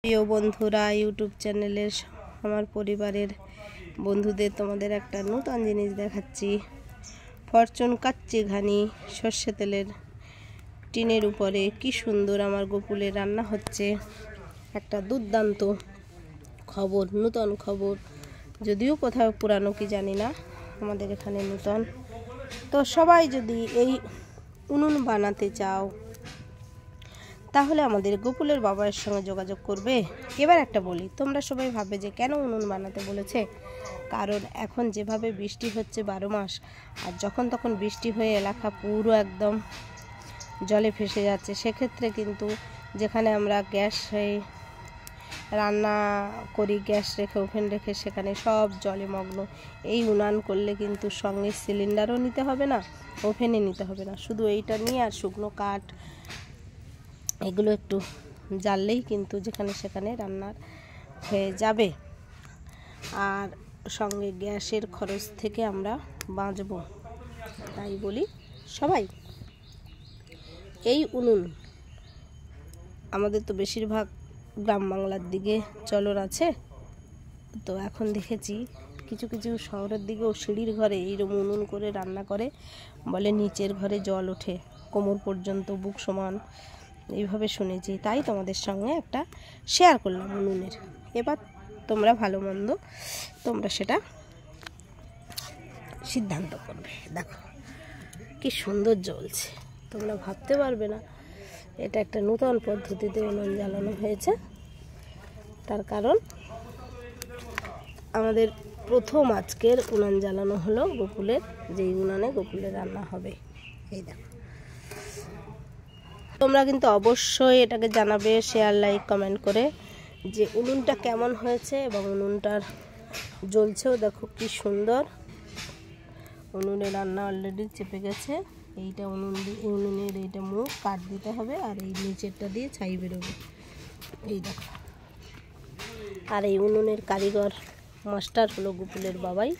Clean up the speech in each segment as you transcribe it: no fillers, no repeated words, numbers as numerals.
প্রিয় বন্ধুরা, ইউটিউব চ্যানেলের আমার পরিবারের বন্ধুদের তোমাদের একটা নতুন জিনিস দেখাচ্ছি। ফরচুন কাচ্চি ঘানি সর্ষে তেলের টিনের উপরে কি সুন্দর আমার গোকুলে রান্না হচ্ছে। একটা দুর্দান্ত খবর, নতুন খবর, যদিও কোথাও পুরানো কি জানি না, আমাদের এখানে নতুন। তো সবাই যদি এই উনুন বানাতে চাও তাহলে আমাদের গোকুলের বাবার সঙ্গে যোগাযোগ করবে। এবার একটা বলি, তোমরা সবাই ভাববে যে কেন উনুন বানাতে বলেছে। কারণ এখন যেভাবে বৃষ্টি হচ্ছে 12 মাস, আর যখন তখন বৃষ্টি হয়ে এলাকা পুরো একদম জলে ভেসে যাচ্ছে, সেক্ষেত্রে কিন্তু যেখানে আমরা গ্যাসে রান্না করি, গ্যাস রেখে ওভেন রেখে, সেখানে সব জলে মগ্ন। এই উনান করলে কিন্তু সঙ্গে সিলিন্ডারও নিতে হবে না, ওভেনে নিতে হবে না, শুধু এইটা নিয়ে আর শুকনো কাঠ এগুলো একটু জ্বাললেই কিন্তু যেখানে সেখানে রান্নার হয়ে যাবে। আর সঙ্গে গ্যাসের খরচ থেকে আমরা বাঁচব। তাই বলি সবাই এই উনুন, আমাদের তো বেশিরভাগ গ্রাম বাংলার দিকে চলন আছে, তো এখন দেখেছি কিছু কিছু শহরের দিকেও সিঁড়ির ঘরে এইরকম উনুন করে রান্না করে, বলে নিচের ঘরে জল ওঠে কোমর পর্যন্ত, বুক সমান, এইভাবে শুনেছি। তাই তোমাদের সঙ্গে একটা শেয়ার করলাম উনুনের। এবার তোমরা ভালো মন্দ তোমরা সেটা সিদ্ধান্ত করবে। দেখো কি সুন্দর জ্বলছে, তোমরা ভাবতে পারবে না এটা একটা নতুন পদ্ধতিতে উনুন জ্বালানো হয়েছে। তার কারণ আমাদের প্রথম আজকের উনুন জ্বালানো হলো গোকুলের, যেই উনুনে গোকুলে রান্না হবে। এই দেখো, তোমরা কিন্তু অবশ্যই এটাকে জানাবে শেয়ার, লাইক, কমেন্ট করে যে উনুনটা কেমন হয়েছে, এবং উনুনটার জ্বলছেও দেখো কি সুন্দর। উনুনে রান্না অলরেডি চেপে গেছে। এইটা উনুনের এইটা মুখ কাট দিতে হবে, আর এই নিচেরটা দিয়ে ছাই বেরোবে। এই দেখো, আর এই উনুনের কারিগর মাস্টার হলো গোকুলের বাবাই।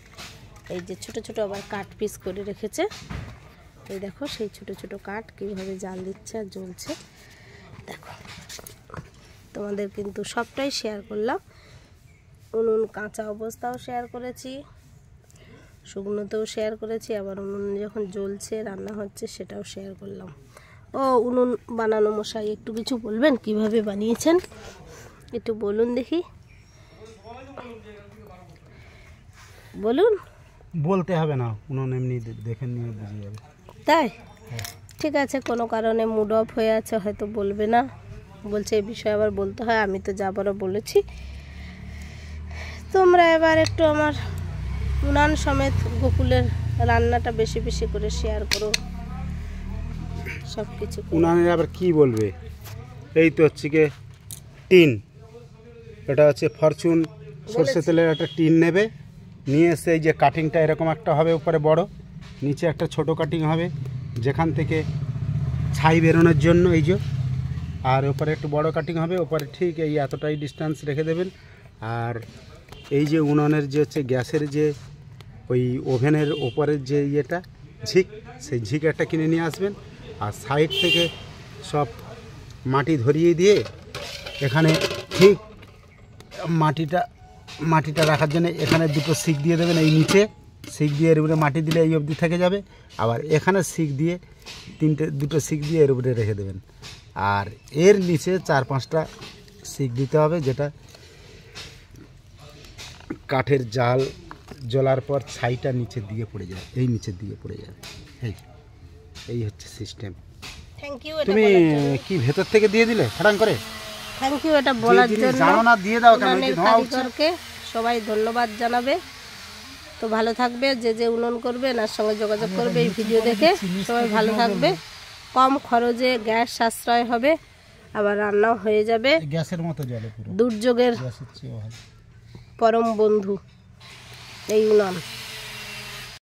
এই যে ছোট ছোট আবার কাঠ পিস করে রেখেছে। এই দেখো সেই ছোট ছোট কাঠ কীভাবে জাল দিচ্ছে আর জ্বলছে। দেখো, তোমাদের কিন্তু সবটাই শেয়ার করলাম। উনুন কাঁচা অবস্থাও শেয়ার করেছি, শুকনোতেও শেয়ার করেছি, আবার উনুন যখন জ্বলছে রান্না হচ্ছে সেটাও শেয়ার করলাম। ও উনুন বানানো মশাই, একটু কিছু বলবেন কিভাবে বানিয়েছেন, একটু বলুন দেখি, বলুন। বলতে হবে না, উনুন এমনি দেখে নিয়ে বুঝে যাবে। তাই ঠিক আছে, কোনো কারণে মুড অফ হয়ে আছে, হয়তো বলবে না, বলছে এই বিষয়ে আবার বলতে হয়। আমি তো যা বড় বলেছি, তোমরা এবার একটু আমার উনান সমেত গোকুলের রান্নাটা বেশি বেশি করে শেয়ার করো, সব কিছু। উনানের আবার কি বলবে, এই তো হচ্ছে কি টিন, এটা হচ্ছে ফরচুন সর্ষে তেলের একটা টিন নেবে, নিয়ে এসে এই যে কাটিংটা এরকম একটা হবে, উপরে বড়, নিচে একটা ছোট কাটিং হবে, যেখান থেকে ছাই বেরোনোর জন্য এই যে, আর উপরে একটু বড় কাটিং হবে, উপরে ঠিক এই এতটাই ডিস্টেন্স রেখে দেবেন। আর এই যে উনুনের যে হচ্ছে গ্যাসের যে ওই ওভেনের ওপরের যে ইয়েটা ঝিক, সেই ঝিক একটা কিনে নিয়ে আসবেন। আর সাইড থেকে সব মাটি ধরিয়ে দিয়ে এখানে ঠিক মাটিটা রাখার জন্য এখানে দুটো শিক দিয়ে দেবেন। এই নিচে শিক দিয়ে এর উপরে মাটি দিলে এই অবধি থেকে যাবে, আবার এখানে শিক দিয়ে দুটো শিক দিয়ে এর উপরে রেখে দেবেন। আর এর নিচে 4-5টা শিক দিতে হবে, যেটা কাঠের জাল জ্বলার পর ছাইটা নিচের দিকে পড়ে যায়, এই নিচের দিকে পড়ে যাবে। এই হচ্ছে সিস্টেম। Thank you. তুমি কি ভেতর থেকে দিয়ে দিলে ফাটাং করে? থ্যাংক ইউ এটা বলার জন্য। জানো না দিয়ে দাও কেন? কারিগরকে সবাই ধন্যবাদ জানাবে। তো ভালো থাকবে, যে যে উনুন করবে তার সঙ্গে যোগাযোগ করবে এই ভিডিও দেখে। সবাই ভালো থাকবে, কম খরচে গ্যাস সাশ্রয় হবে, আবার রান্নাও হয়ে যাবে। গ্যাসের মতো জ্বলে পুরো, দুর্যোগের পরম বন্ধু এই উনুন।